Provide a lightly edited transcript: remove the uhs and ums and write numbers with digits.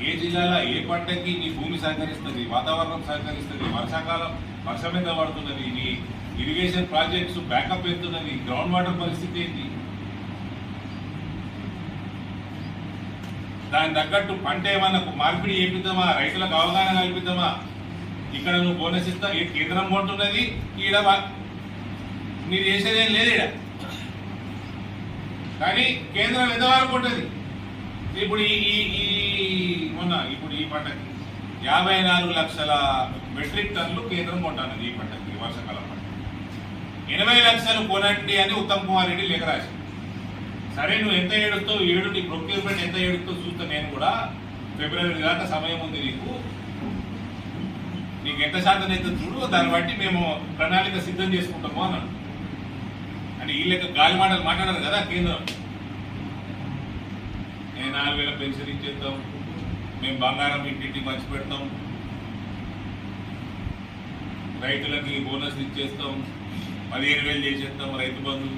ఏ జిల్లాలో ఏ పంటకి నీ భూమి సహకరిస్తుంది, వాతావరణం సహకరిస్తుంది, వర్షాకాలం వర్షం ఎంత పడుతున్నది, నీ ఇరిగేషన్ ప్రాజెక్ట్స్ బ్యాకప్ ఎత్తున్నది, గ్రౌండ్ వాటర్ పరిస్థితి ఏంటి, దాని తగ్గట్టు పంట ఏమన్నా మార్పిడి చేపిద్దామా, రైతులకు అవగాహన కల్పిద్దామా. ఇక్కడ నువ్వు బోనస్ ఇస్తా, ఈ కేంద్రం కొంటున్నది, ఈడ మీరు చేసేదేం లేదు ఈడ. కానీ కేంద్రం ఎంతవరకు ఉంటుంది. ఇప్పుడు ఇప్పుడు ఈ పంటకి 54 లక్షల మెట్రిక్ టన్నులు కేంద్రం కొంటున్నది. ఈ పంటకి వర్షాకాలం పంట 80 లక్షలు కొనండి అని ఉత్తమ్ కుమార్ రెడ్డి లేఖ రాసి. సరే నువ్వు ఎంత ఏడుస్తావు ఏడు, నీ ప్రొక్యూర్మెంట్ ఎంత ఏడుస్తావు చూస్తా. నేను కూడా ఫిబ్రవరి దాకా సమయం ఉంది నీకు ఎంత శాతం అయితే చూడు, దాన్ని బట్టి మేము ప్రణాళిక సిద్ధం చేసుకుంటాము అన్నాడు. అంటే వీళ్ళకి గాలి మాటలు మాట్లాడారు కదా కేంద్రం. నేను 4,000 పెన్షన్ ఇచ్చేస్తాం, మేము బంగారం ఇంటింటికి పంచి పెడతాం, రైతులకి బోనస్ ఇచ్చేస్తాం, 15,000 చేసేస్తాం, రైతు బంధు